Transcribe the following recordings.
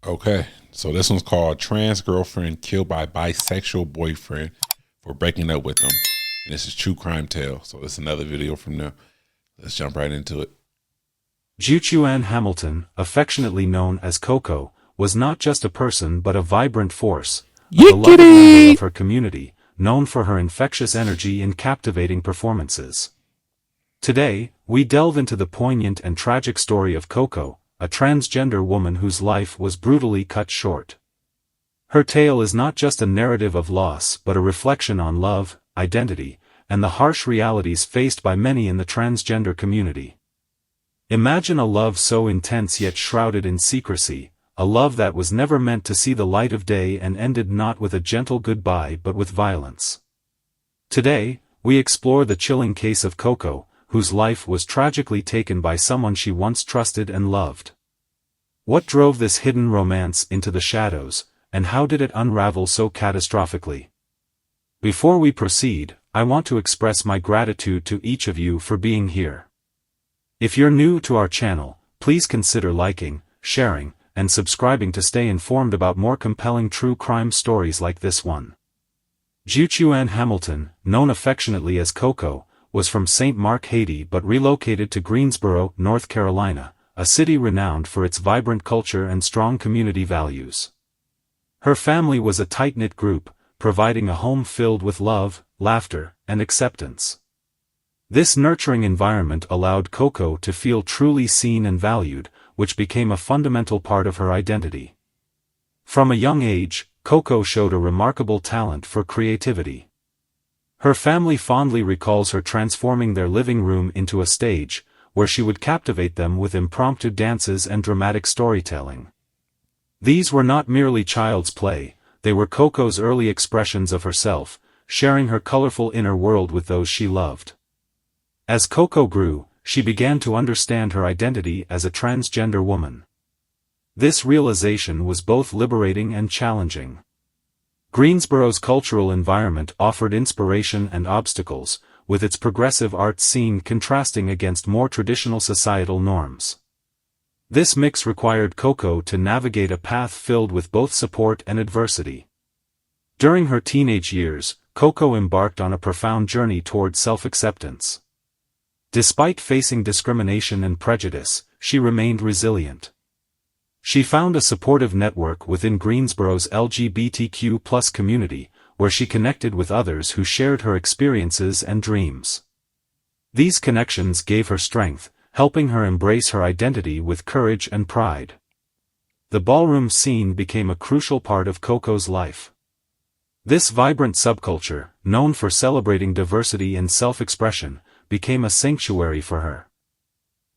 Okay, so this one's called Trans Girlfriend Killed by Bisexual Boyfriend for Breaking Up with Him. And this is True Crime Tale. So it's another video from them. Let's jump right into it. Juan Hamilton, affectionately known as Coco, was not just a person but a vibrant force, a beloved member of her community, known for her infectious energy and captivating performances. Today, we delve into the poignant and tragic story of Coco, a transgender woman whose life was brutally cut short. Her tale is not just a narrative of loss but a reflection on love, identity, and the harsh realities faced by many in the transgender community. Imagine a love so intense yet shrouded in secrecy, a love that was never meant to see the light of day and ended not with a gentle goodbye but with violence. Today, we explore the chilling case of Coco, whose life was tragically taken by someone she once trusted and loved. What drove this hidden romance into the shadows, and how did it unravel so catastrophically? Before we proceed, I want to express my gratitude to each of you for being here. If you're new to our channel, please consider liking, sharing, and subscribing to stay informed about more compelling true crime stories like this one. Juan Hamilton, known affectionately as Coco, was from St. Mark, Haiti but relocated to Greensboro, North Carolina, a city renowned for its vibrant culture and strong community values. Her family was a tight-knit group, providing a home filled with love, laughter, and acceptance. This nurturing environment allowed Coco to feel truly seen and valued, which became a fundamental part of her identity. From a young age, Coco showed a remarkable talent for creativity. Her family fondly recalls her transforming their living room into a stage, where she would captivate them with impromptu dances and dramatic storytelling. These were not merely child's play, they were Coco's early expressions of herself, sharing her colorful inner world with those she loved. As Coco grew, she began to understand her identity as a transgender woman. This realization was both liberating and challenging. Greensboro's cultural environment offered inspiration and obstacles, with its progressive art scene contrasting against more traditional societal norms. This mix required Coco to navigate a path filled with both support and adversity. During her teenage years, Coco embarked on a profound journey toward self-acceptance. Despite facing discrimination and prejudice, she remained resilient. She found a supportive network within Greensboro's LGBTQ+ community, where she connected with others who shared her experiences and dreams. These connections gave her strength, helping her embrace her identity with courage and pride. The ballroom scene became a crucial part of Coco's life. This vibrant subculture, known for celebrating diversity and self-expression, became a sanctuary for her.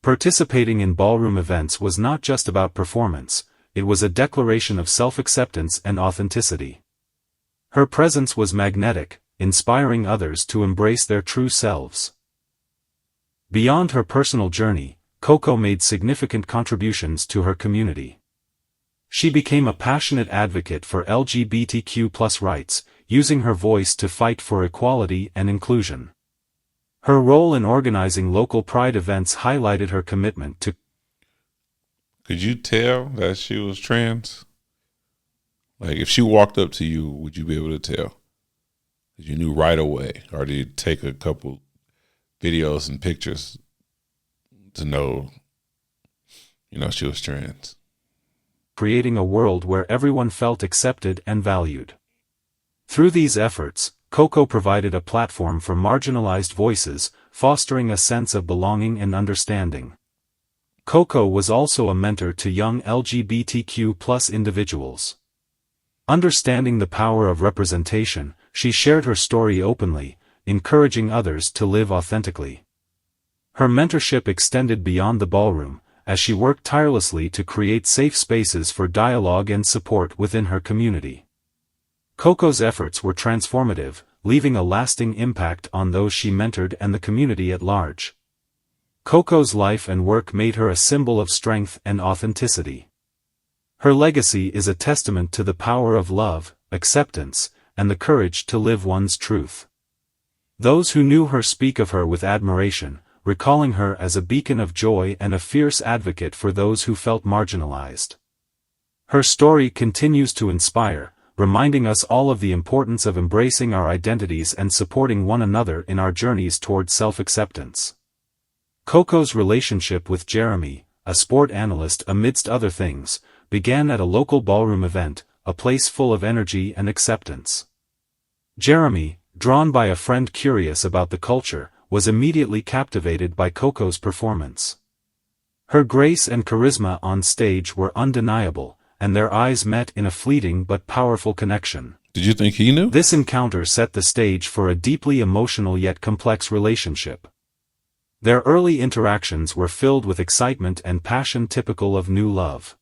Participating in ballroom events was not just about performance, it was a declaration of self-acceptance and authenticity. Her presence was magnetic, inspiring others to embrace their true selves. Beyond her personal journey, Coco made significant contributions to her community. She became a passionate advocate for LGBTQ+ rights, using her voice to fight for equality and inclusion. Her role in organizing local pride events highlighted her commitment to. Could you tell that she was trans? Like, if she walked up to you, would you be able to tell? Did you knew right away? Or did you take a couple videos and pictures to know, she was trans? Creating a world where everyone felt accepted and valued. Through these efforts, Coco provided a platform for marginalized voices, fostering a sense of belonging and understanding. Coco was also a mentor to young LGBTQ+ individuals. Understanding the power of representation, she shared her story openly, encouraging others to live authentically. Her mentorship extended beyond the ballroom, as she worked tirelessly to create safe spaces for dialogue and support within her community. Coco's efforts were transformative, leaving a lasting impact on those she mentored and the community at large. Coco's life and work made her a symbol of strength and authenticity. Her legacy is a testament to the power of love, acceptance, and the courage to live one's truth. Those who knew her speak of her with admiration, recalling her as a beacon of joy and a fierce advocate for those who felt marginalized. Her story continues to inspire, reminding us all of the importance of embracing our identities and supporting one another in our journeys towards self-acceptance. Coco's relationship with Jeremy, a sport analyst amidst other things, began at a local ballroom event, a place full of energy and acceptance. Jeremy, drawn by a friend curious about the culture, was immediately captivated by Coco's performance. Her grace and charisma on stage were undeniable, and their eyes met in a fleeting but powerful connection. Did you think he knew? This encounter set the stage for a deeply emotional yet complex relationship. Their early interactions were filled with excitement and passion typical of new love.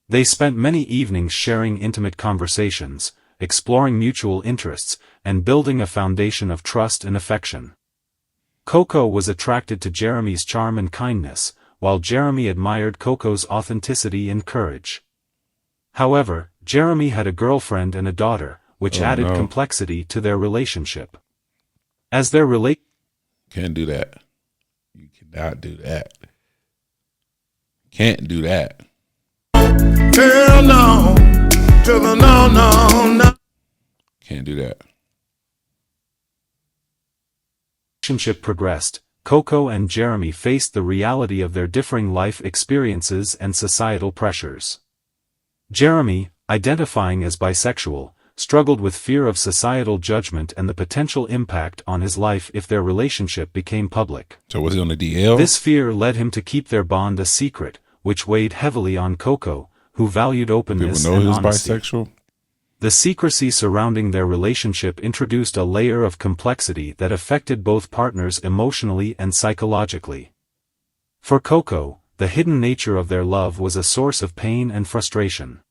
They spent many evenings sharing intimate conversations, exploring mutual interests, and building a foundation of trust and affection. Coco was attracted to Jeremy's charm and kindness, while Jeremy admired Coco's authenticity and courage. However, Jeremy had a girlfriend and a daughter, which added complexity to their relationship. As their Can't do that. You cannot do that. Can't do that. Hell no. To the no, no, no. Can't do that. Relationship progressed, Coco and Jeremy faced the reality of their differing life experiences and societal pressures. Jeremy, identifying as bisexual, struggled with fear of societal judgment and the potential impact on his life if their relationship became public. So was he on the DL? This fear led him to keep their bond a secret, which weighed heavily on Coco, who valued openness People know and he was honesty. bisexual? The secrecy surrounding their relationship introduced a layer of complexity that affected both partners emotionally and psychologically. For Coco, the hidden nature of their love was a source of pain and frustration.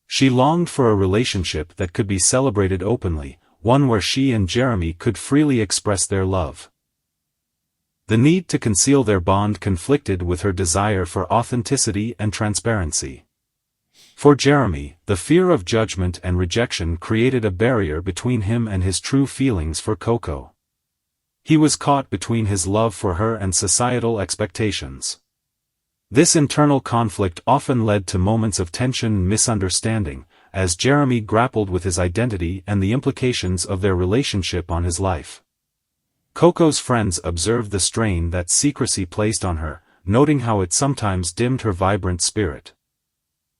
She longed for a relationship that could be celebrated openly, one where she and Jeremy could freely express their love. The need to conceal their bond conflicted with her desire for authenticity and transparency. For Jeremy, the fear of judgment and rejection created a barrier between him and his true feelings for Coco. He was caught between his love for her and societal expectations. This internal conflict often led to moments of tension and misunderstanding, as Jeremy grappled with his identity and the implications of their relationship on his life. Coco's friends observed the strain that secrecy placed on her, noting how it sometimes dimmed her vibrant spirit.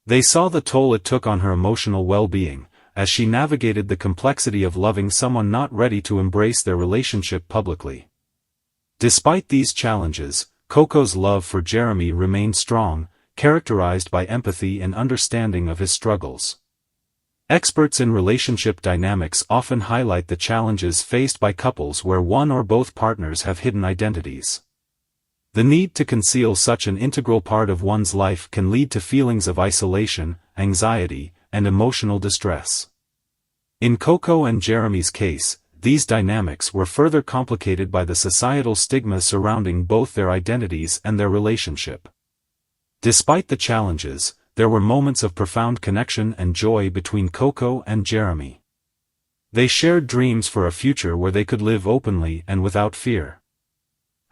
They saw the toll it took on her emotional well-being, as she navigated the complexity of loving someone not ready to embrace their relationship publicly. Despite these challenges, Coco's love for Jeremy remained strong, characterized by empathy and understanding of his struggles. Experts in relationship dynamics often highlight the challenges faced by couples where one or both partners have hidden identities. The need to conceal such an integral part of one's life can lead to feelings of isolation, anxiety, and emotional distress. In Coco and Jeremy's case, these dynamics were further complicated by the societal stigma surrounding both their identities and their relationship. Despite the challenges, there were moments of profound connection and joy between Coco and Jeremy. They shared dreams for a future where they could live openly and without fear.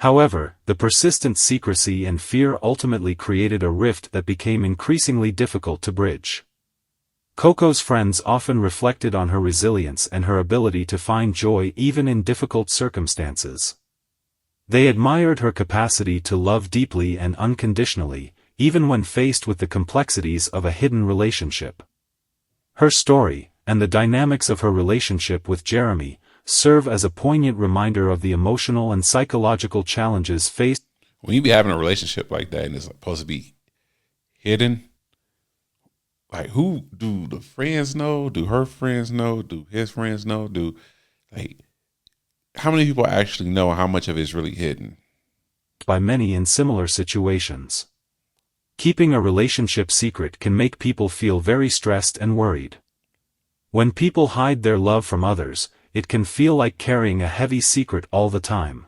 However, the persistent secrecy and fear ultimately created a rift that became increasingly difficult to bridge. Coco's friends often reflected on her resilience and her ability to find joy even in difficult circumstances. They admired her capacity to love deeply and unconditionally, even when faced with the complexities of a hidden relationship. Her story, and the dynamics of her relationship with Jeremy, serve as a poignant reminder of the emotional and psychological challenges faced. When you be having a relationship like that and it's supposed to be hidden, like, who do the friends know? Do her friends know? Do his friends know? How many people actually know how much of it is really hidden? By many in similar situations. Keeping a relationship secret can make people feel very stressed and worried. When people hide their love from others, it can feel like carrying a heavy secret all the time.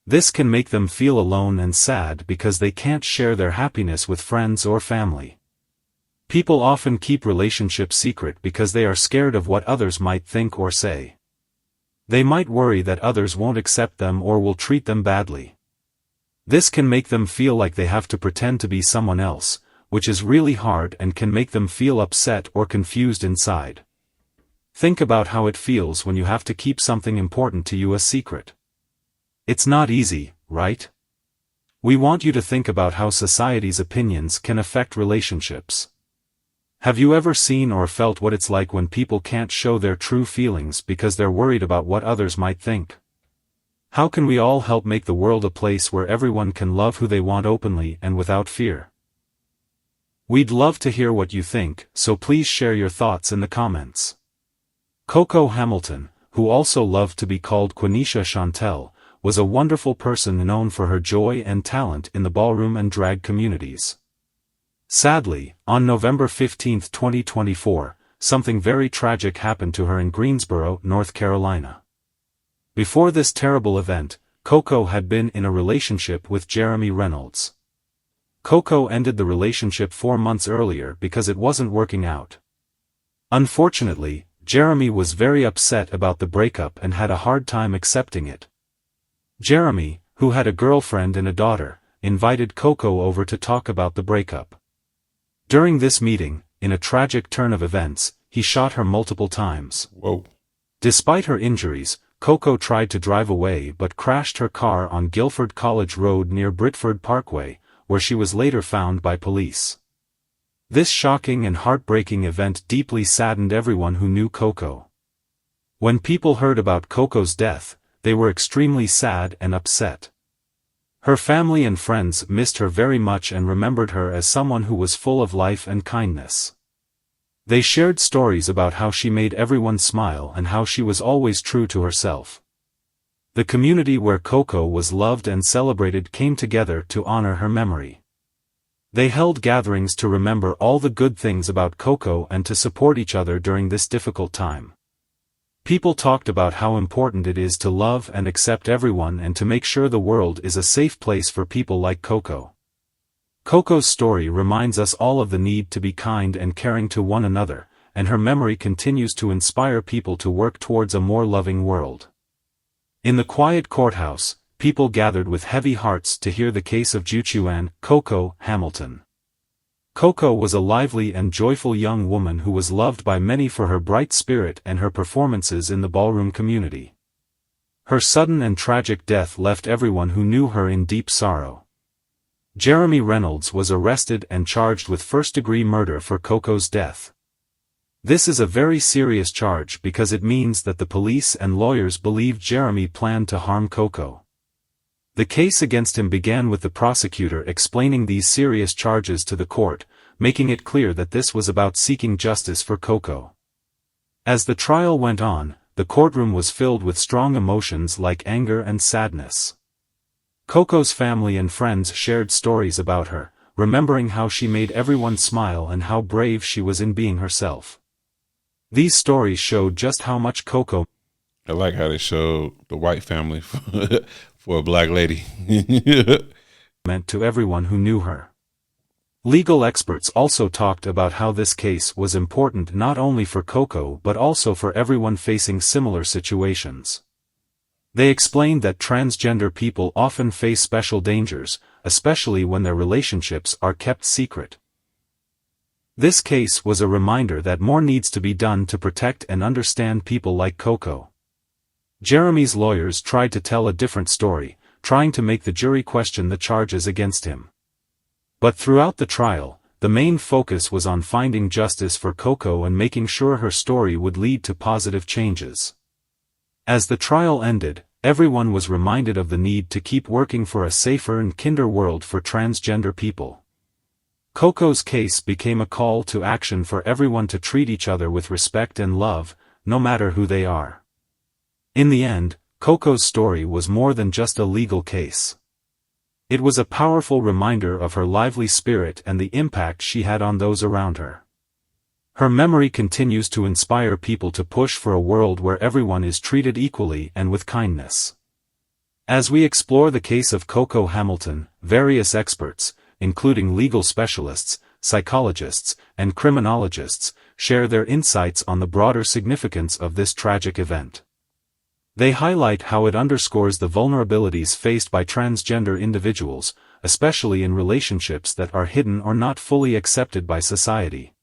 This can make them feel alone and sad because they can't share their happiness with friends or family. People often keep relationships secret because they are scared of what others might think or say. They might worry that others won't accept them or will treat them badly. This can make them feel like they have to pretend to be someone else, which is really hard and can make them feel upset or confused inside. Think about how it feels when you have to keep something important to you a secret. It's not easy, right? We want you to think about how society's opinions can affect relationships. Have you ever seen or felt what it's like when people can't show their true feelings because they're worried about what others might think? How can we all help make the world a place where everyone can love who they want openly and without fear? We'd love to hear what you think, so please share your thoughts in the comments. Coco Hamilton, who also loved to be called Quenisha Chantel, was a wonderful person known for her joy and talent in the ballroom and drag communities. Sadly, on November 15, 2024, something very tragic happened to her in Greensboro, North Carolina. Before this terrible event, Coco had been in a relationship with Jeremy Reynolds. Coco ended the relationship 4 months earlier because it wasn't working out. Unfortunately, Jeremy was very upset about the breakup and had a hard time accepting it. Jeremy, who had a girlfriend and a daughter, invited Coco over to talk about the breakup. During this meeting, in a tragic turn of events, he shot her multiple times. Whoa. Despite her injuries, Coco tried to drive away but crashed her car on Guilford College Road near Britford Parkway, where she was later found by police. This shocking and heartbreaking event deeply saddened everyone who knew Coco. When people heard about Coco's death, they were extremely sad and upset. Her family and friends missed her very much and remembered her as someone who was full of life and kindness. They shared stories about how she made everyone smile and how she was always true to herself. The community where Coco was loved and celebrated came together to honor her memory. They held gatherings to remember all the good things about Coco and to support each other during this difficult time. People talked about how important it is to love and accept everyone and to make sure the world is a safe place for people like Coco. Coco's story reminds us all of the need to be kind and caring to one another, and her memory continues to inspire people to work towards a more loving world. In the quiet courthouse, people gathered with heavy hearts to hear the case of Juchuan Coco Hamilton. Coco was a lively and joyful young woman who was loved by many for her bright spirit and her performances in the ballroom community. Her sudden and tragic death left everyone who knew her in deep sorrow. Jeremy Reynolds was arrested and charged with first-degree murder for Coco's death. This is a very serious charge because it means that the police and lawyers believed Jeremy planned to harm Coco. The case against him began with the prosecutor explaining these serious charges to the court, making it clear that this was about seeking justice for Coco. As the trial went on, the courtroom was filled with strong emotions like anger and sadness. Coco's family and friends shared stories about her, remembering how she made everyone smile and how brave she was in being herself. These stories showed just how much Coco I like how they showed the white family for a black lady. meant to everyone who knew her. Legal experts also talked about how this case was important not only for Coco but also for everyone facing similar situations. They explained that transgender people often face special dangers, especially when their relationships are kept secret. This case was a reminder that more needs to be done to protect and understand people like Coco. Jeremy's lawyers tried to tell a different story, trying to make the jury question the charges against him. But throughout the trial, the main focus was on finding justice for Coco and making sure her story would lead to positive changes. As the trial ended, everyone was reminded of the need to keep working for a safer and kinder world for transgender people. Coco's case became a call to action for everyone to treat each other with respect and love, no matter who they are. In the end, Coco's story was more than just a legal case. It was a powerful reminder of her lively spirit and the impact she had on those around her. Her memory continues to inspire people to push for a world where everyone is treated equally and with kindness. As we explore the case of Coco Hamilton, various experts, including legal specialists, psychologists, and criminologists, share their insights on the broader significance of this tragic event. They highlight how it underscores the vulnerabilities faced by transgender individuals, especially in relationships that are hidden or not fully accepted by society.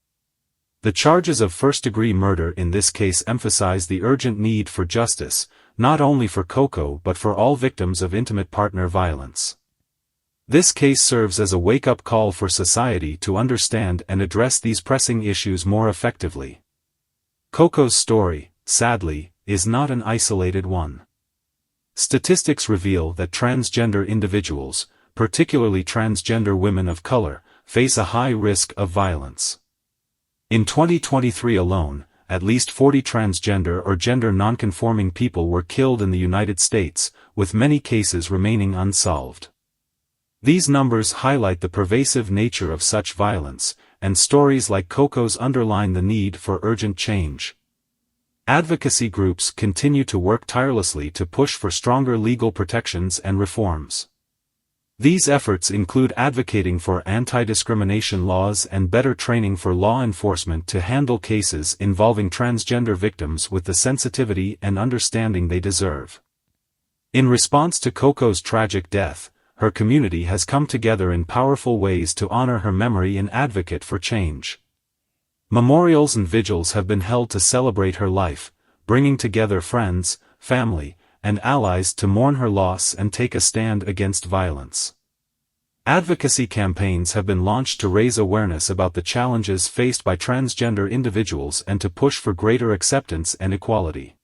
The charges of first-degree murder in this case emphasize the urgent need for justice, not only for Coco but for all victims of intimate partner violence. This case serves as a wake-up call for society to understand and address these pressing issues more effectively. Coco's story, sadly, is not an isolated one. Statistics reveal that transgender individuals, particularly transgender women of color, face a high risk of violence. In 2023 alone, at least 40 transgender or gender nonconforming people were killed in the United States, with many cases remaining unsolved. These numbers highlight the pervasive nature of such violence, and stories like Coco's underline the need for urgent change. Advocacy groups continue to work tirelessly to push for stronger legal protections and reforms. These efforts include advocating for anti-discrimination laws and better training for law enforcement to handle cases involving transgender victims with the sensitivity and understanding they deserve. In response to Coco's tragic death, her community has come together in powerful ways to honor her memory and advocate for change. Memorials and vigils have been held to celebrate her life, bringing together friends, family, and allies to mourn her loss and take a stand against violence. Advocacy campaigns have been launched to raise awareness about the challenges faced by transgender individuals and to push for greater acceptance and equality.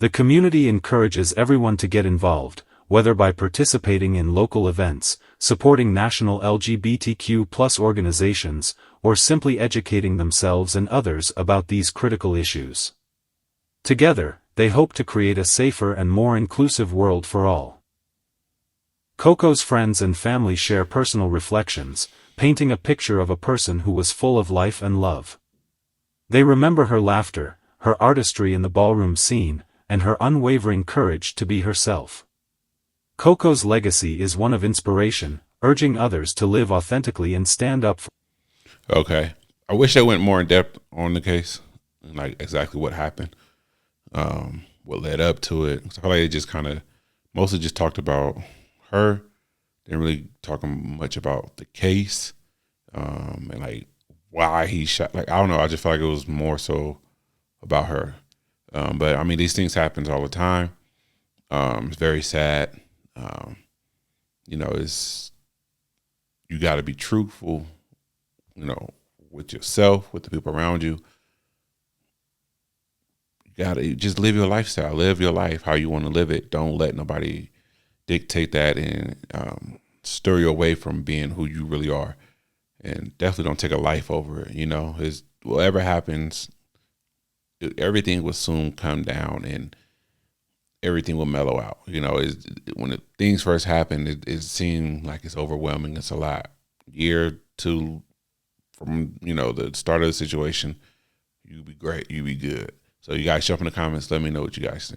The community encourages everyone to get involved, whether by participating in local events, supporting national LGBTQ+ organizations, or simply educating themselves and others about these critical issues. Together, they hope to create a safer and more inclusive world for all. Coco's friends and family share personal reflections, painting a picture of a person who was full of life and love. They remember her laughter, her artistry in the ballroom scene, and her unwavering courage to be herself. Coco's legacy is one of inspiration, urging others to live authentically and stand up for. Okay. I wish I went more in depth on the case, like exactly what happened. What led up to it. I feel like they just kind of mostly just talked about her. Didn't really talk much about the case, and like why he shot. Like, I don't know. I just feel like it was more so about her. But I mean, these things happen all the time. It's very sad. You got to be truthful, with yourself, with the people around you. You got to just live your lifestyle, live your life how you want to live it. Don't let nobody dictate that and stir you away from being who you really are. And definitely don't take a life over it. Whatever happens, everything will soon come down and everything will mellow out. When things first happened, it seemed like it's overwhelming. It's a lot. Year two from, the start of the situation, you be great. You be good. So you guys jump in the comments. Let me know what you guys think.